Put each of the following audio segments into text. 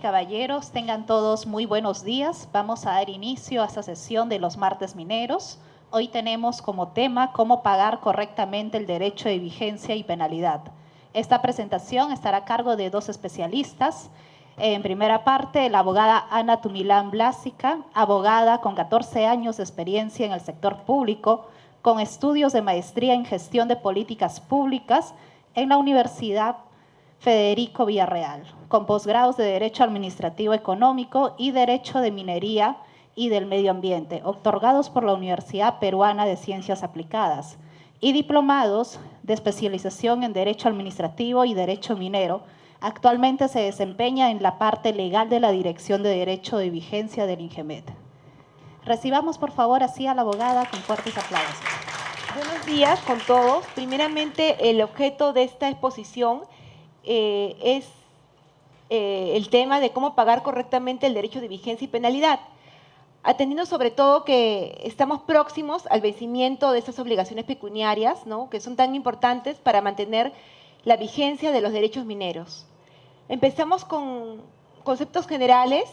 caballeros, tengan todos muy buenos días. Vamos a dar inicio a esta sesión de los martes mineros. Hoy tenemos como tema cómo pagar correctamente el derecho de vigencia y penalidad. Esta presentación estará a cargo de dos especialistas. En primera parte, la abogada Ana Tumilán Blásica, abogada con 14 años de experiencia en el sector público, con estudios de maestría en gestión de políticas públicas en la Universidad Federico Villarreal, con posgrados de Derecho Administrativo Económico y Derecho de Minería y del Medio Ambiente, otorgados por la Universidad Peruana de Ciencias Aplicadas, y diplomados de especialización en Derecho Administrativo y Derecho Minero. Actualmente se desempeña en la parte legal de la Dirección de Derecho de Vigencia del INGEMET. Recibamos, por favor, así a la abogada con fuertes aplausos. Buenos días con todos. Primeramente, el objeto de esta exposición es el tema de cómo pagar correctamente el derecho de vigencia y penalidad, atendiendo sobre todo que estamos próximos al vencimiento de estas obligaciones pecuniarias, ¿no?, que son tan importantes para mantener la vigencia de los derechos mineros. Empezamos con conceptos generales.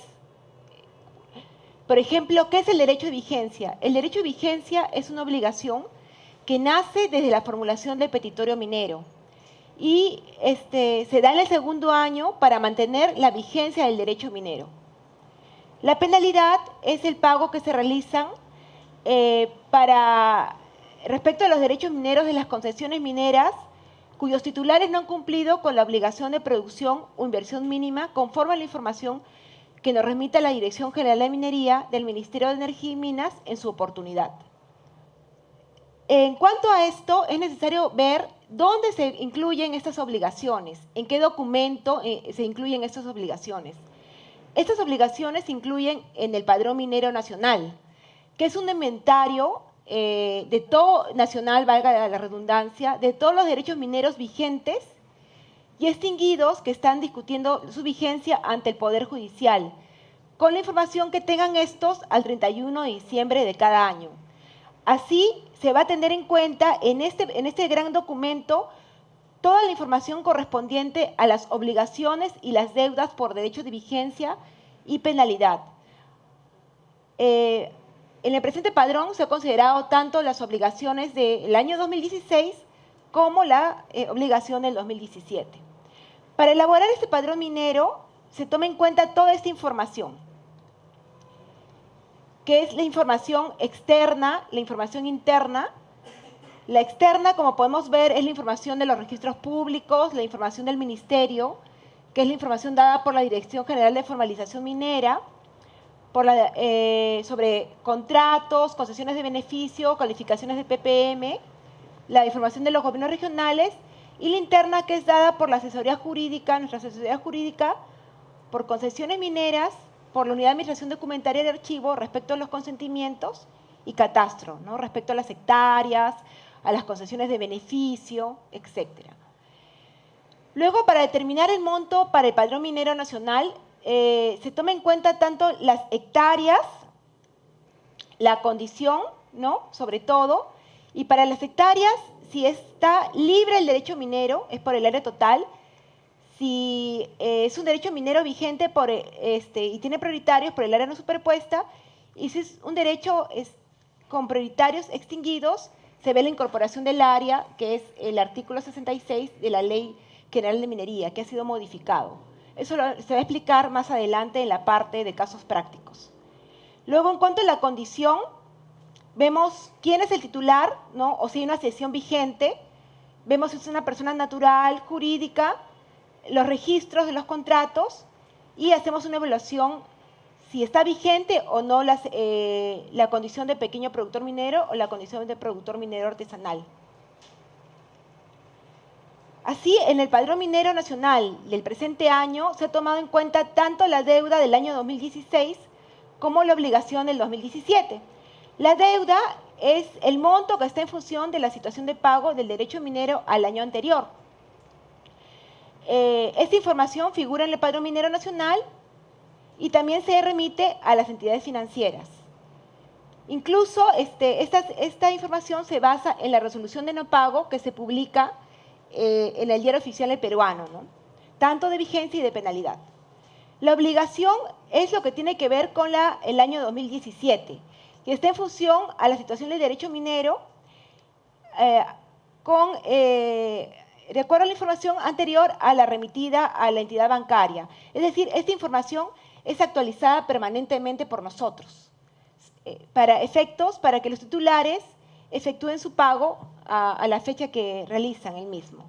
Por ejemplo, ¿qué es el derecho de vigencia? El derecho de vigencia es una obligación que nace desde la formulación del petitorio minero y se da en el segundo año para mantener la vigencia del derecho minero. La penalidad es el pago que se realizan respecto a los derechos mineros de las concesiones mineras cuyos titulares no han cumplido con la obligación de producción o inversión mínima conforme a la información que nos remita la Dirección General de Minería del Ministerio de Energía y Minas en su oportunidad. En cuanto a esto, es necesario ver dónde se incluyen estas obligaciones, en qué documento se incluyen estas obligaciones. Estas obligaciones se incluyen en el Padrón Minero Nacional, que es un inventario de todo nacional, valga la redundancia, de todos los derechos mineros vigentes y extinguidos que están discutiendo su vigencia ante el Poder Judicial, con la información que tengan estos al 31 de diciembre de cada año. Así, se va a tener en cuenta en este gran documento toda la información correspondiente a las obligaciones y las deudas por derechos de vigencia y penalidad. En el presente padrón se ha considerado tanto las obligaciones del año 2016 como la obligación del 2017. Para elaborar este padrón minero se toma en cuenta toda esta información, que es la información externa, la información interna. La externa, como podemos ver, es la información de los registros públicos, la información del ministerio, que es la información dada por la Dirección General de Formalización Minera, sobre contratos, concesiones de beneficio, calificaciones de PPM, la información de los gobiernos regionales, y la interna, que es dada por la asesoría jurídica, nuestra asesoría jurídica, por concesiones mineras, por la Unidad de Administración Documentaria de Archivo respecto a los consentimientos y catastro, ¿no?, respecto a las hectáreas, a las concesiones de beneficio, etc. Luego, para determinar el monto para el Padrón Minero Nacional, se toma en cuenta tanto las hectáreas, la condición, ¿no?, sobre todo, y para las hectáreas, si está libre el derecho minero, es por el área total. Si es un derecho minero vigente y tiene prioritarios por el área no superpuesta, y si es un derecho con prioritarios extinguidos, se ve la incorporación del área, que es el artículo 66 de la Ley General de Minería, que ha sido modificado. Eso se va a explicar más adelante en la parte de casos prácticos. Luego, en cuanto a la condición, vemos quién es el titular, ¿no?, o si hay una cesión vigente, vemos si es una persona natural, jurídica, los registros de los contratos, y hacemos una evaluación si está vigente o no la condición de pequeño productor minero o la condición de productor minero artesanal. Así, en el Padrón Minero Nacional del presente año se ha tomado en cuenta tanto la deuda del año 2016 como la obligación del 2017. La deuda es el monto que está en función de la situación de pago del derecho minero al año anterior. Esta información figura en el Padrón Minero Nacional y también se remite a las entidades financieras. Incluso esta información se basa en la resolución de no pago que se publica en el Diario Oficial del Peruano, ¿no?, tanto de vigencia y de penalidad. La obligación es lo que tiene que ver con el año 2017, que está en función a la situación del derecho minero de acuerdo a la información anterior a la remitida a la entidad bancaria. Es decir, esta información es actualizada permanentemente por nosotros, para que los titulares efectúen su pago a la fecha que realizan el mismo.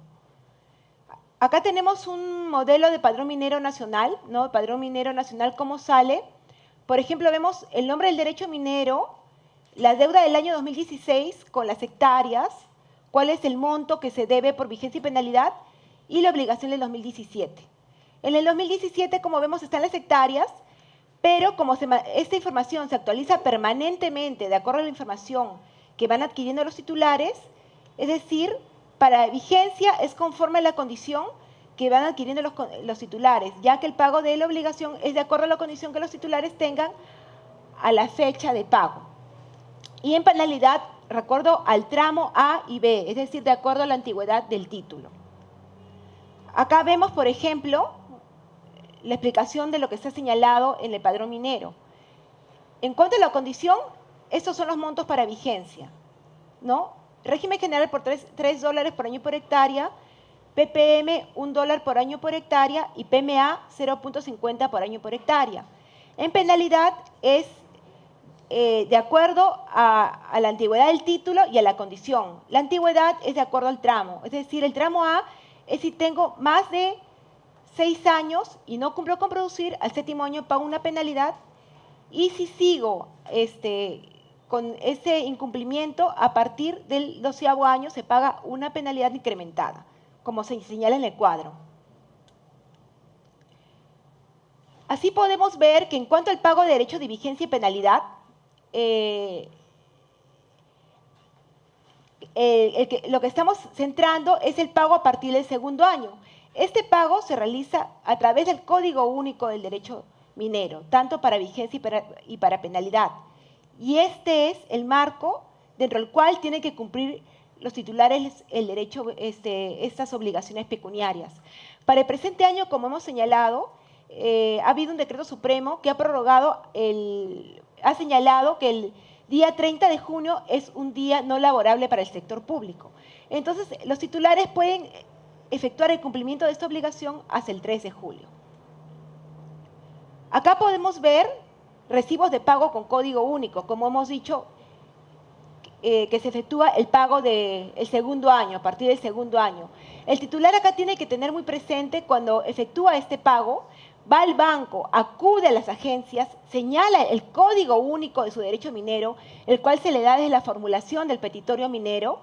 Acá tenemos un modelo de padrón minero nacional, ¿no? Padrón minero nacional, ¿cómo sale? Por ejemplo, vemos el nombre del derecho minero, la deuda del año 2016 con las hectáreas, cuál es el monto que se debe por vigencia y penalidad, y la obligación del 2017. En el 2017, como vemos, están las hectáreas, pero como esta información se actualiza permanentemente de acuerdo a la información que van adquiriendo los titulares, es decir, para vigencia es conforme a la condición que van adquiriendo los titulares, ya que el pago de la obligación es de acuerdo a la condición que los titulares tengan a la fecha de pago. Y en penalidad, recuerdo al tramo A y B, es decir, de acuerdo a la antigüedad del título. Acá vemos, por ejemplo, la explicación de lo que está señalado en el padrón minero. En cuanto a la condición, estos son los montos para vigencia, ¿no? Régimen general por $3 por año por hectárea, PPM $1 por año por hectárea y PMA 0.50 por año por hectárea. En penalidad es de acuerdo a la antigüedad del título y a la condición. La antigüedad es de acuerdo al tramo, es decir, el tramo A es si tengo más de 6 años y no cumplo con producir, al 7º año pago una penalidad, y si sigo con ese incumplimiento, a partir del 12º año se paga una penalidad incrementada, como se señala en el cuadro. Así podemos ver que en cuanto al pago de derechos de vigencia y penalidad, lo que estamos centrando es el pago a partir del 2º año. Este pago se realiza a través del Código Único del Derecho Minero, tanto para vigencia y para penalidad. Y este es el marco dentro del cual tienen que cumplir los titulares el derecho, estas obligaciones pecuniarias. Para el presente año, como hemos señalado, ha habido un decreto supremo que ha señalado que el día 30 de junio es un día no laborable para el sector público. Entonces, los titulares pueden efectuar el cumplimiento de esta obligación hasta el 3 de julio. Acá podemos ver recibos de pago con código único, como hemos dicho, que se efectúa el pago del 2º año, a partir del 2º año. El titular acá tiene que tener muy presente cuando efectúa este pago, va al banco, acude a las agencias, señala el código único de su derecho minero, el cual se le da desde la formulación del petitorio minero,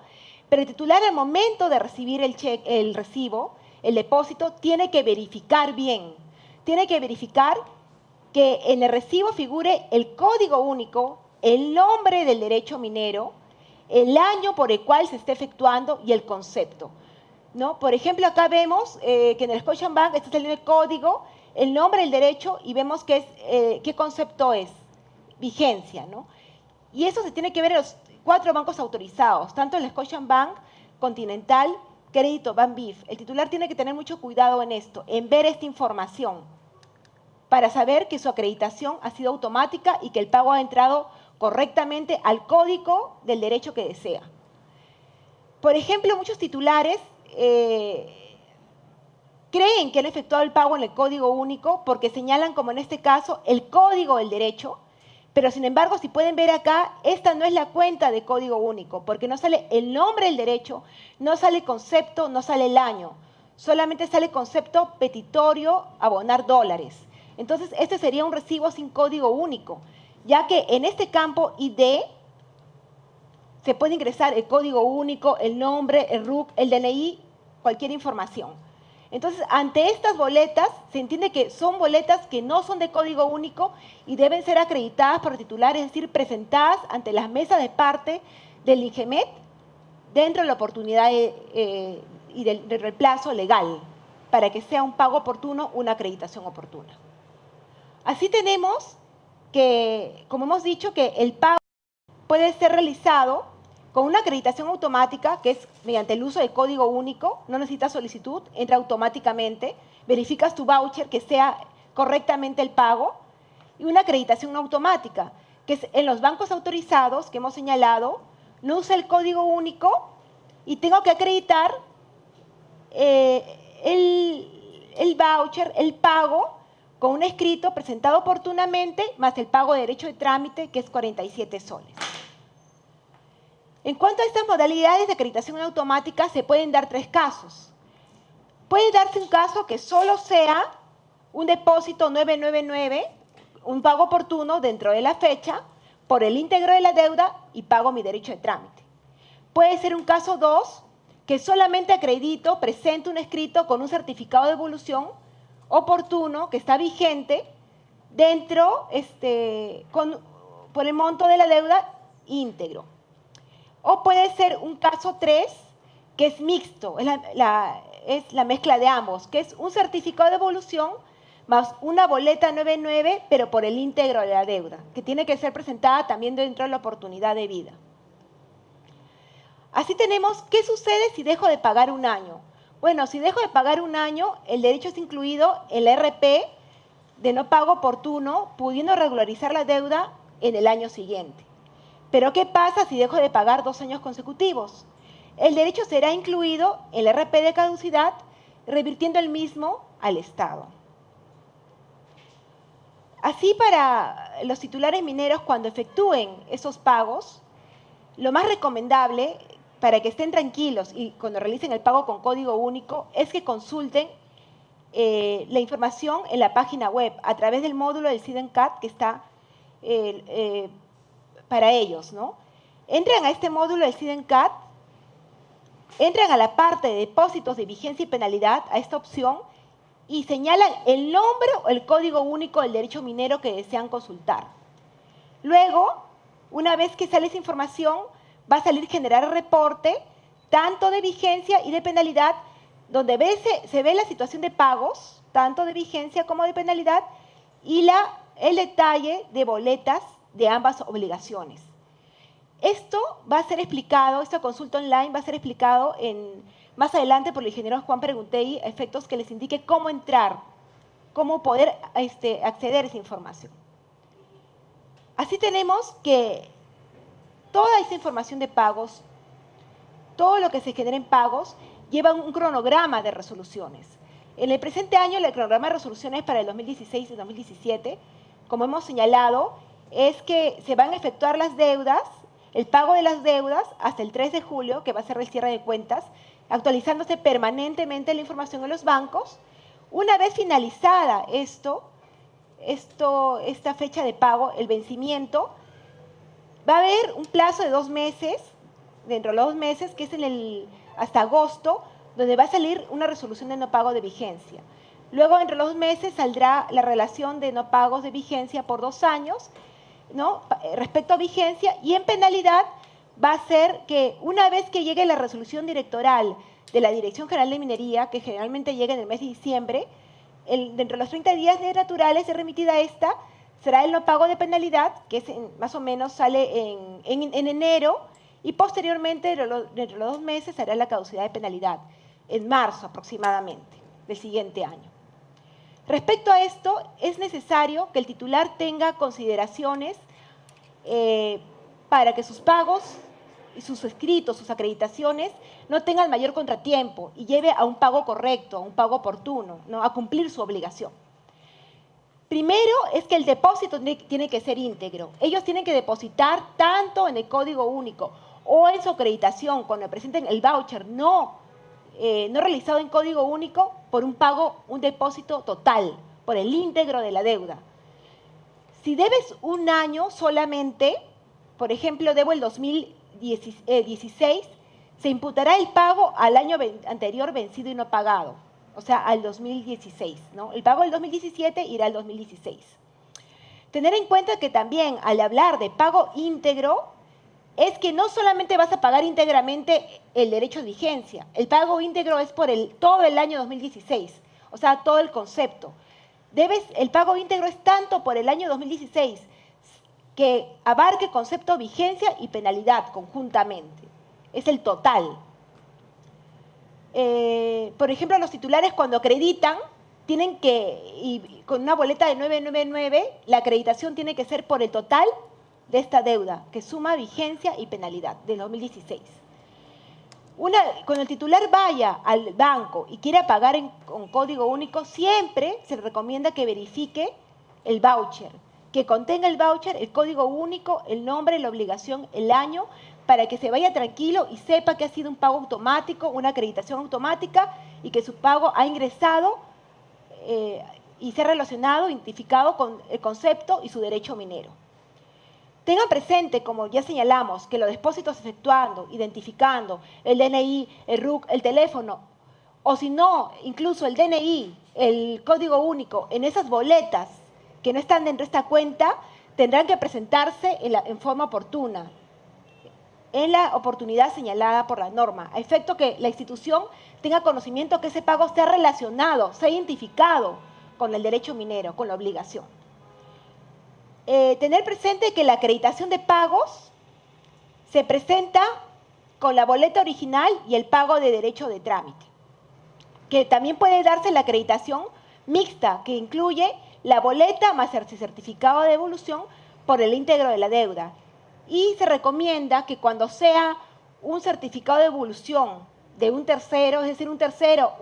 pero el titular al momento de recibir el recibo, el depósito, tiene que verificar bien, tiene que verificar que en el recibo figure el código único, el nombre del derecho minero, el año por el cual se está efectuando y el concepto, ¿no? Por ejemplo, acá vemos que en el Scotiabank está saliendo el código, el nombre del derecho y vemos qué concepto es, vigencia, ¿no? Y eso se tiene que ver en los 4 bancos autorizados, tanto el Scotiabank, Continental, Crédito, Banbif. El titular tiene que tener mucho cuidado en esto, en ver esta información, para saber que su acreditación ha sido automática y que el pago ha entrado correctamente al código del derecho que desea. Por ejemplo, muchos titulares creen que han efectuado el pago en el código único porque señalan, como en este caso, el código del derecho, pero sin embargo, si pueden ver acá, esta no es la cuenta de código único, porque no sale el nombre del derecho, no sale el concepto, no sale el año, solamente sale el concepto petitorio abonar dólares. Entonces, este sería un recibo sin código único, ya que en este campo ID se puede ingresar el código único, el nombre, el RUC, el DNI, cualquier información. Entonces, ante estas boletas, se entiende que son boletas que no son de código único y deben ser acreditadas por el titular, es decir, presentadas ante las mesas de parte del INGEMET dentro de la oportunidad y del plazo legal, para que sea un pago oportuno, una acreditación oportuna. Así tenemos que, como hemos dicho, que el pago puede ser realizado con una acreditación automática, que es mediante el uso del código único, no necesitas solicitud, entra automáticamente, verificas tu voucher que sea correctamente el pago, y una acreditación automática, que es en los bancos autorizados que hemos señalado, no usa el código único y tengo que acreditar el voucher, el pago, con un escrito presentado oportunamente, más el pago de derecho de trámite, que es 47 soles. En cuanto a estas modalidades de acreditación automática, se pueden dar 3 casos. Puede darse un caso que solo sea un depósito 999, un pago oportuno dentro de la fecha, por el íntegro de la deuda y pago mi derecho de trámite. Puede ser un caso 2, que solamente acredito, presento un escrito con un certificado de devolución oportuno, que está vigente, dentro, por el monto de la deuda íntegro. O puede ser un caso 3, que es mixto, es la mezcla de ambos, que es un certificado de devolución más una boleta 99, pero por el íntegro de la deuda, que tiene que ser presentada también dentro de la oportunidad de vida. Así tenemos, ¿qué sucede si dejo de pagar un año? Bueno, si dejo de pagar un año, el derecho es incluido en la RP de no pago oportuno, pudiendo regularizar la deuda en el año siguiente. Pero ¿qué pasa si dejo de pagar 2 años consecutivos? El derecho será incluido en la RP de caducidad, revirtiendo el mismo al Estado. Así, para los titulares mineros, cuando efectúen esos pagos, lo más recomendable para que estén tranquilos y cuando realicen el pago con código único es que consulten la información en la página web a través del módulo del SIDENCAT que está para ellos, ¿no? Entran a este módulo del SIDENCAT, entran a la parte de depósitos de vigencia y penalidad, a esta opción, y señalan el nombre o el código único del derecho minero que desean consultar. Luego, una vez que sale esa información, va a salir generar el reporte, tanto de vigencia y de penalidad, donde se ve la situación de pagos, tanto de vigencia como de penalidad, y el detalle de boletas de ambas obligaciones. Esto va a ser explicado, esta consulta online va a ser explicado más adelante por el ingeniero Juan Preguntegui, a efectos que les indique cómo entrar, cómo poder acceder a esa información. Así tenemos que toda esa información de pagos, todo lo que se genera en pagos, lleva un cronograma de resoluciones. En el presente año, el cronograma de resoluciones para el 2016 y 2017, como hemos señalado, es que se van a efectuar las deudas, el pago de las deudas hasta el 3 de julio, que va a ser el cierre de cuentas, actualizándose permanentemente la información en los bancos. Una vez finalizada esta fecha de pago, el vencimiento, va a haber un plazo de 2 meses, dentro de los 2 meses, que es hasta agosto, donde va a salir una resolución de no pago de vigencia. Luego, entre los 2 meses, saldrá la relación de no pagos de vigencia por 2 años, ¿no? Respecto a vigencia, y en penalidad va a ser que una vez que llegue la resolución directoral de la Dirección General de Minería, que generalmente llega en el mes de diciembre, dentro de los 30 días naturales de remitida esta, será el no pago de penalidad, que más o menos sale en enero, y posteriormente, dentro de los 2 meses, será la caducidad de penalidad, en marzo aproximadamente del siguiente año. Respecto a esto, es necesario que el titular tenga consideraciones para que sus pagos y sus escritos, sus acreditaciones, no tengan mayor contratiempo y lleve a un pago correcto, a un pago oportuno, ¿no? A cumplir su obligación. Primero es que el depósito tiene que ser íntegro. Ellos tienen que depositar tanto en el código único o en su acreditación, cuando presenten el voucher no realizado en código único, por un pago, un depósito total, por el íntegro de la deuda. Si debes un año solamente, por ejemplo, debo el 2016, se imputará el pago al año anterior vencido y no pagado, o sea, al 2016, ¿no? El pago del 2017 irá al 2016. Tener en cuenta que también, al hablar de pago íntegro, es que no solamente vas a pagar íntegramente el derecho de vigencia, el pago íntegro es por todo el año 2016, o sea, todo el concepto. El pago íntegro es tanto por el año 2016, que abarque concepto vigencia y penalidad conjuntamente. Es el total. Por ejemplo, los titulares cuando acreditan, y con una boleta de 999, la acreditación tiene que ser por el total de esta deuda, que suma vigencia y penalidad del 2016. Cuando el titular vaya al banco y quiera pagar con código único, siempre se le recomienda que verifique el voucher, que contenga el voucher, el código único, el nombre, la obligación, el año, para que se vaya tranquilo y sepa que ha sido un pago automático, una acreditación automática y que su pago ha ingresado y se ha relacionado, identificado con el concepto y su derecho minero. Tengan presente, como ya señalamos, que los depósitos efectuando, identificando el DNI, el RUC, el teléfono, o si no, incluso el DNI, el código único, en esas boletas que no están dentro de esta cuenta, tendrán que presentarse en forma oportuna, en la oportunidad señalada por la norma, a efecto que la institución tenga conocimiento que ese pago esté relacionado, sea identificado con el derecho minero, con la obligación. Tener presente que la acreditación de pagos se presenta con la boleta original y el pago de derecho de trámite, que también puede darse la acreditación mixta, que incluye la boleta más el certificado de devolución por el íntegro de la deuda. Y se recomienda que cuando sea un certificado de devolución de un tercero, es decir, un tercero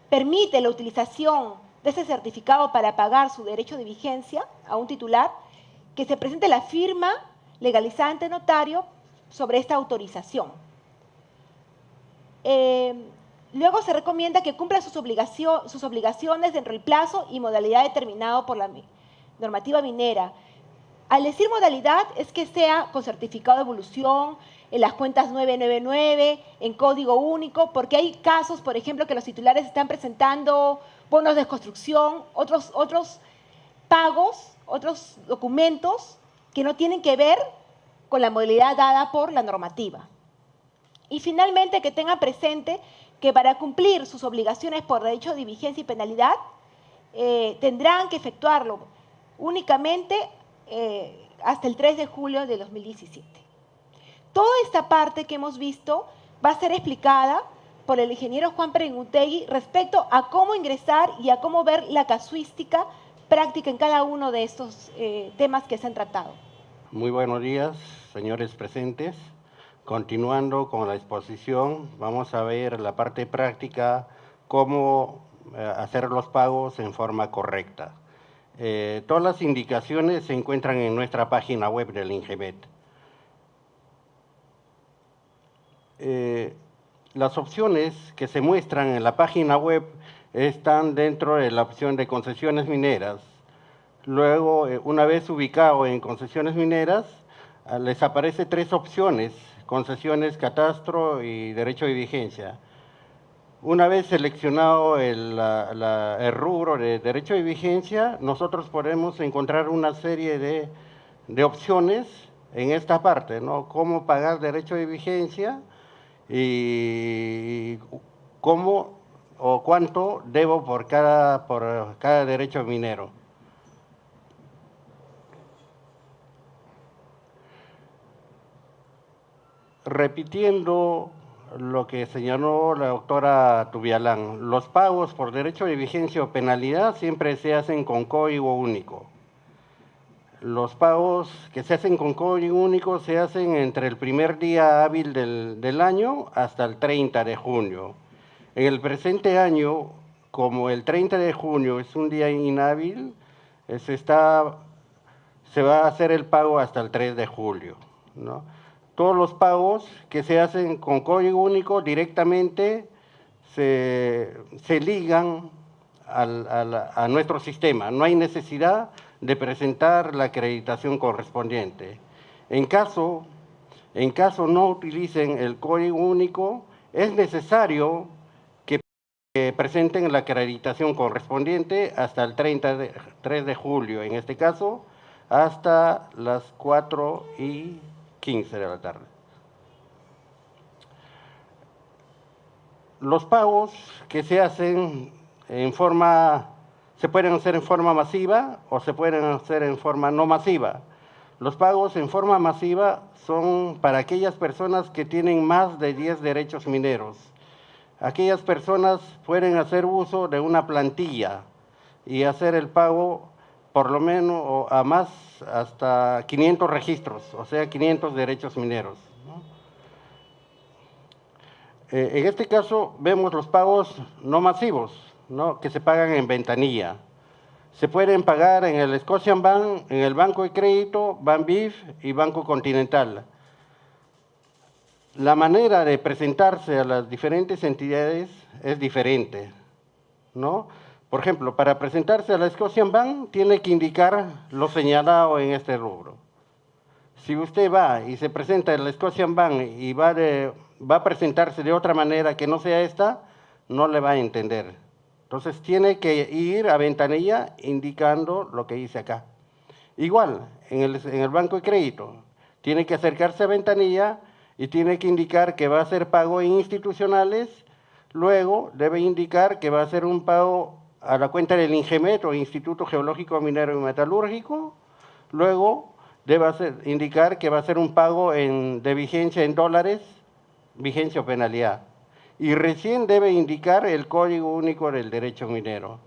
permite la utilización de ese certificado para pagar su derecho de vigencia a un titular, que se presente la firma legalizada ante notario sobre esta autorización. Luego se recomienda que cumpla sus obligaciones dentro del plazo y modalidad determinado por la normativa minera. Al decir modalidad es que sea con certificado de devolución, en las cuentas 999, en código único, porque hay casos, por ejemplo, que los titulares están presentando bonos de construcción, otros pagos, otros documentos que no tienen que ver con la modalidad dada por la normativa. Y finalmente, que tengan presente que para cumplir sus obligaciones por derecho de vigencia y penalidad, tendrán que efectuarlo únicamente hasta el 3 de julio de 2017. Toda esta parte que hemos visto va a ser explicada por el ingeniero Juan Perengutegui respecto a cómo ingresar y a cómo ver la casuística práctica en cada uno de estos temas que se han tratado. Muy buenos días, señores presentes. Continuando con la exposición, vamos a ver la parte práctica, cómo hacer los pagos en forma correcta. Todas las indicaciones se encuentran en nuestra página web del INGEBET. Las opciones que se muestran en la página web están dentro de la opción de concesiones mineras. Luego, una vez ubicado en concesiones mineras, les aparece 3 opciones: concesiones, catastro y derecho de vigencia. Una vez seleccionado el rubro de derecho de vigencia, nosotros podemos encontrar una serie de opciones en esta parte, ¿no? Cómo pagar derecho de vigencia y cómo o cuánto debo por cada derecho minero. Repitiendo lo que señaló la doctora Tubialán, los pagos por derecho de vigencia o penalidad siempre se hacen con código único. Los pagos que se hacen con código único se hacen entre el primer día hábil del año hasta el 30 de junio. En el presente año, como el 30 de junio es un día inhábil, se va a hacer el pago hasta el 3 de julio, ¿no? Todos los pagos que se hacen con código único directamente se ligan a nuestro sistema. No hay necesidad de presentar la acreditación correspondiente. En caso no utilicen el código único, es necesario que presenten la acreditación correspondiente hasta el 3 de julio, en este caso, hasta las 4:15 de la tarde. Los pagos que se hacen se pueden hacer en forma masiva o se pueden hacer en forma no masiva. Los pagos en forma masiva son para aquellas personas que tienen más de 10 derechos mineros. aquellas personas pueden hacer uso de una plantilla y hacer el pago por lo menos o a más hasta 500 registros, o sea, 500 derechos mineros, ¿no? En este caso vemos los pagos no masivos, ¿no?, que se pagan en ventanilla. Se pueden pagar en el Scotiabank, en el Banco de Crédito, BANBIF y Banco Continental. La manera de presentarse a las diferentes entidades es diferente, ¿no? Por ejemplo, para presentarse a la Scotiabank tiene que indicar lo señalado en este rubro. Si usted va y se presenta en la Scotiabank y va a presentarse de otra manera que no sea esta, no le va a entender. Entonces tiene que ir a ventanilla indicando lo que dice acá. Igual, en el Banco de Crédito, tiene que acercarse a ventanilla y tiene que indicar que va a hacer pago en institucionales, luego debe indicar que va a hacer un pago a la cuenta del INGEMET o Instituto Geológico, Minero y Metalúrgico, luego debe indicar que va a hacer un pago de vigencia en dólares, vigencia o penalidad, y recién debe indicar el Código Único del Derecho Minero.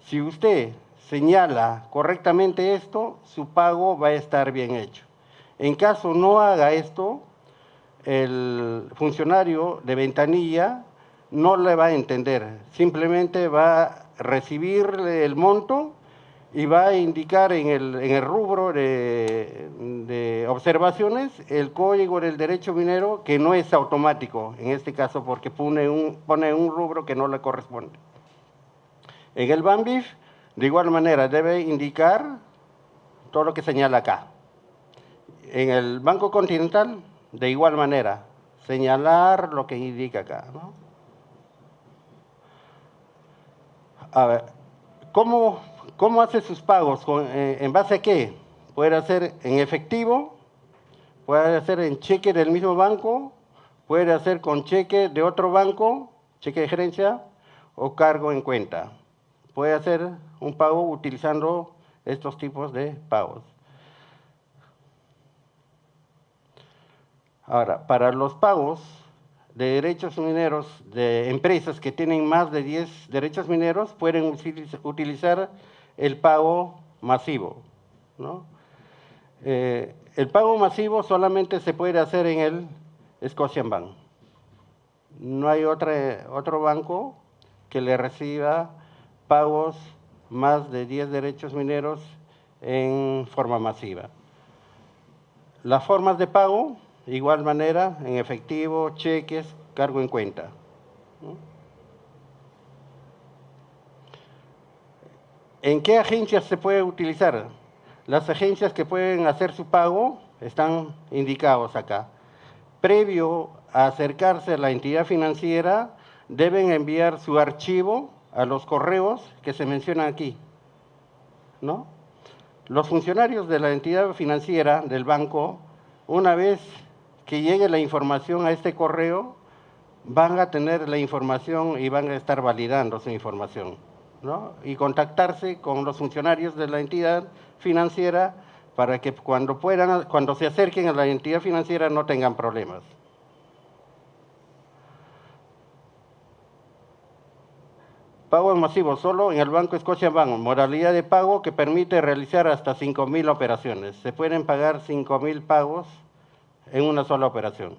Si usted señala correctamente esto, su pago va a estar bien hecho. En caso no haga esto, el funcionario de ventanilla no le va a entender, simplemente va a recibir el monto y va a indicar en el rubro de observaciones el Código del Derecho Minero, que no es automático en este caso porque pone un rubro que no le corresponde. En el BANBIF, de igual manera, debe indicar todo lo que señala acá. En el Banco Continental, de igual manera, señalar lo que indica acá, ¿no? A ver, ¿cómo hace sus pagos? ¿En base a qué? Puede hacer en efectivo, puede hacer en cheque del mismo banco, puede hacer con cheque de otro banco, cheque de gerencia o cargo en cuenta. Puede hacer un pago utilizando estos tipos de pagos. Ahora, para los pagos de derechos mineros de empresas que tienen más de 10 derechos mineros, pueden utilizar el pago masivo, ¿no? El pago masivo solamente se puede hacer en el Scotiabank. No hay otro banco que le reciba pagos más de 10 derechos mineros en forma masiva. Las formas de pago, de igual manera, en efectivo, cheques, cargo en cuenta, ¿no? ¿En qué agencias se puede utilizar? Las agencias que pueden hacer su pago están indicados acá. Previo a acercarse a la entidad financiera, deben enviar su archivo a los correos que se mencionan aquí, ¿no? Los funcionarios de la entidad financiera, del banco, una vez que llegue la información a este correo, van a tener la información y van a estar validando su información, ¿no? Y contactarse con los funcionarios de la entidad financiera para que cuando se acerquen a la entidad financiera no tengan problemas. Pago masivo solo en el Banco Scotiabank, modalidad de pago que permite realizar hasta 5.000 operaciones. Se pueden pagar 5.000 pagos en una sola operación.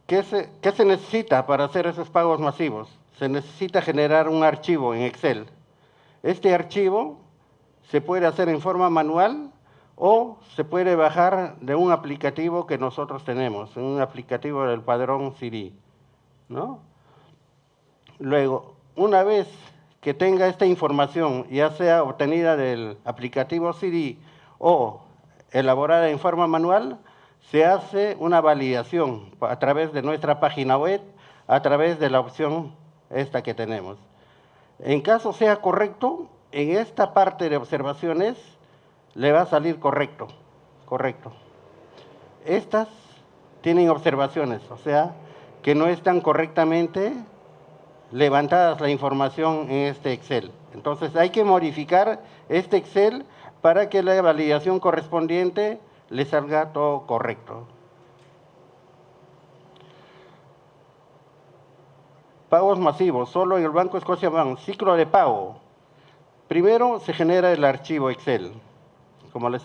¿Qué se necesita para hacer esos pagos masivos? Se necesita generar un archivo en Excel. Este archivo se puede hacer en forma manual o se puede bajar de un aplicativo que nosotros tenemos, un aplicativo del Padrón CD, ¿no? Luego, una vez que tenga esta información, ya sea obtenida del aplicativo CD o elaborada en forma manual, se hace una validación a través de nuestra página web, a través de la opción esta que tenemos. En caso sea correcto, en esta parte de observaciones le va a salir correcto. Estas tienen observaciones, o sea, que no están correctamente levantadas la información en este Excel. Entonces hay que modificar este Excel para que la validación correspondiente le salga todo correcto. Pagos masivos, solo en el Banco Scotiabank, ciclo de pago. Primero se genera el archivo Excel, como les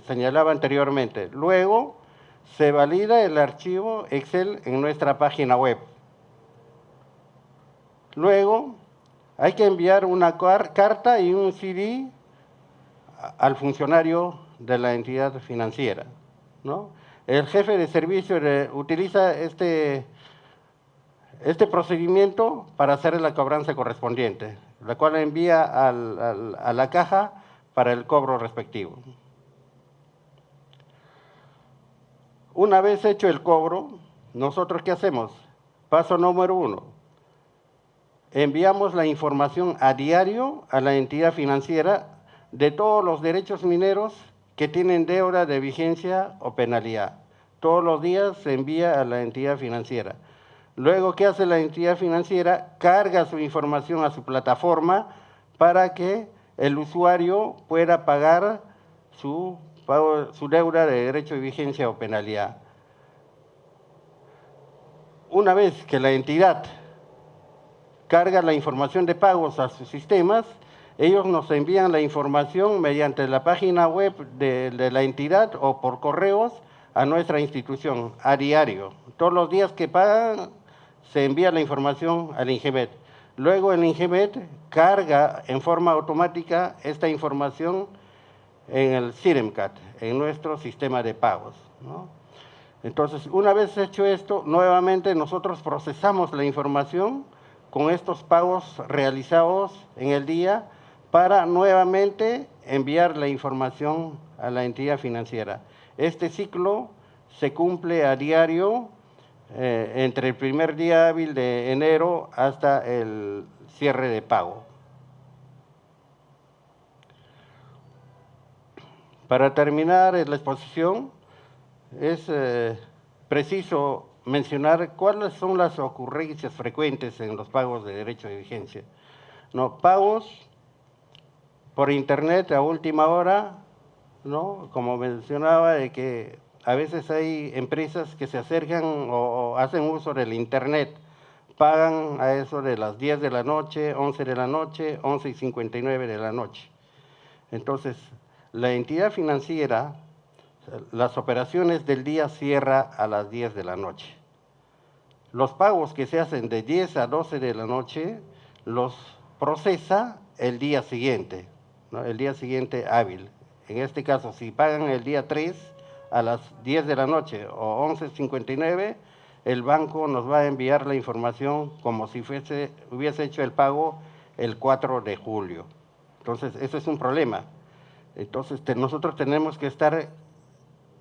señalaba anteriormente. Luego se valida el archivo Excel en nuestra página web. Luego hay que enviar una carta y un CD al funcionario de la entidad financiera, ¿no? El jefe de servicio utiliza este procedimiento para hacer la cobranza correspondiente, la cual envía a la caja para el cobro respectivo. Una vez hecho el cobro, ¿nosotros qué hacemos? Paso número 1. Enviamos la información a diario a la entidad financiera de todos los derechos mineros que tienen deuda de vigencia o penalidad. Todos los días se envía a la entidad financiera. Luego, ¿qué hace la entidad financiera? Carga su información a su plataforma para que el usuario pueda pagar su deuda de derecho de vigencia o penalidad. Una vez que la entidad carga la información de pagos a sus sistemas, ellos nos envían la información mediante la página web de la entidad o por correos a nuestra institución a diario. Todos los días que pagan se envía la información al INGEMET. Luego el INGEMET carga en forma automática esta información en el CIREMCAT, en nuestro sistema de pagos, ¿no? Entonces, una vez hecho esto, nuevamente nosotros procesamos la información con estos pagos realizados en el día para nuevamente enviar la información a la entidad financiera. Este ciclo se cumple a diario entre el primer día hábil de enero hasta el cierre de pago. Para terminar la exposición, es preciso mencionar cuáles son las ocurrencias frecuentes en los pagos de derecho de vigencia. No, pagos por internet a última hora, ¿no? Como mencionaba, de que a veces hay empresas que se acercan o hacen uso del internet, pagan a eso de las 10 de la noche, 11 de la noche, 11:59 de la noche. Entonces, la entidad financiera, las operaciones del día cierra a las 10 de la noche. Los pagos que se hacen de 10 a 12 de la noche los procesa el día siguiente, ¿no? El día siguiente hábil. En este caso, si pagan el día 3 a las 10 de la noche o 11:59, el banco nos va a enviar la información como si hubiese hecho el pago el 4 de julio. Entonces, eso es un problema. Entonces, nosotros tenemos que estar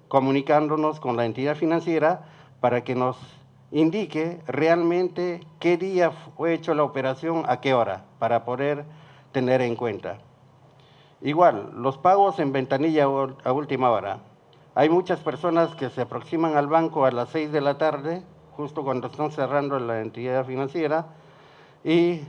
comunicándonos con la entidad financiera para que nos indique realmente qué día fue hecho la operación, a qué hora, para poder tener en cuenta. Igual, los pagos en ventanilla a última hora. Hay muchas personas que se aproximan al banco a las 6 de la tarde, justo cuando están cerrando la entidad financiera, y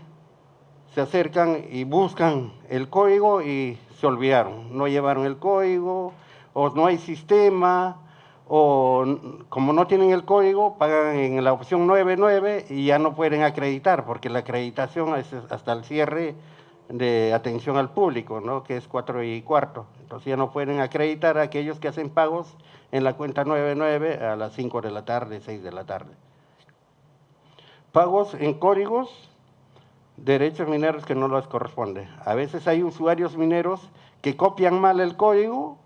se acercan y buscan el código y se olvidaron, no llevaron el código, o no hay sistema, o como no tienen el código, pagan en la opción 99 y ya no pueden acreditar, porque la acreditación es hasta el cierre de atención al público, ¿no? Que es 4:15. Entonces ya no pueden acreditar a aquellos que hacen pagos en la cuenta 99 a las 5 de la tarde, 6 de la tarde. Pagos en códigos, derechos mineros que no les corresponde. A veces hay usuarios mineros que copian mal el código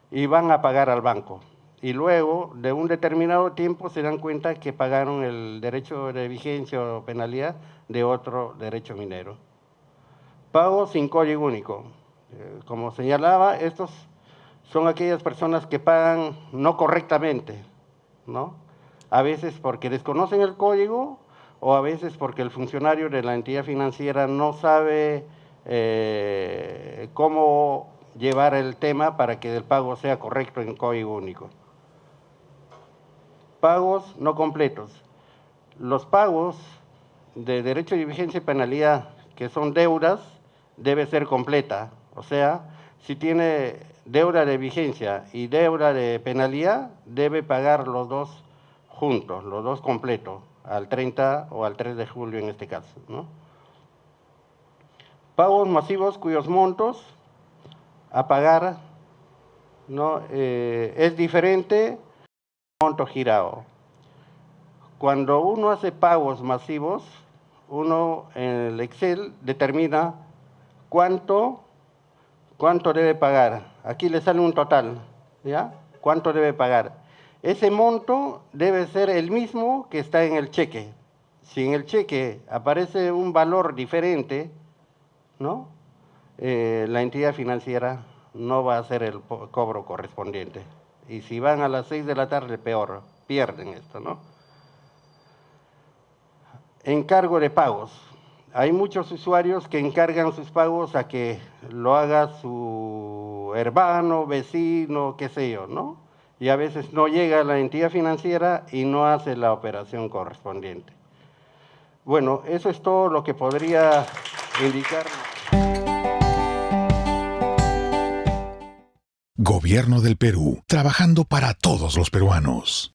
y van a pagar al banco. Y luego, de un determinado tiempo, se dan cuenta que pagaron el derecho de vigencia o penalidad de otro derecho minero. Pagos sin código único. Como señalaba, estos son aquellas personas que pagan no correctamente, ¿no? A veces porque desconocen el código o a veces porque el funcionario de la entidad financiera no sabe cómo llevar el tema para que el pago sea correcto en código único. Pagos no completos. Los pagos de derecho de vigencia y penalidad, que son deudas, debe ser completa. O sea, si tiene deuda de vigencia y deuda de penalidad, debe pagar los dos juntos, los dos completos. al 30 o al 3 de julio en este caso, ¿no? Pagos masivos cuyos montos a pagar, ¿no? Es diferente monto girado. Cuando uno hace pagos masivos, uno en el Excel determina cuánto debe pagar. Aquí le sale un total, ¿ya? ¿Cuánto debe pagar? Ese monto debe ser el mismo que está en el cheque. Si en el cheque aparece un valor diferente, ¿no? La entidad financiera no va a hacer el cobro correspondiente. Y si van a las 6 de la tarde, peor, pierden esto, ¿no? Encargo de pagos. Hay muchos usuarios que encargan sus pagos a que lo haga su hermano, vecino, qué sé yo, ¿no? Y a veces no llega a la entidad financiera y no hace la operación correspondiente. Bueno, eso es todo lo que podría indicar. Gobierno del Perú, trabajando para todos los peruanos.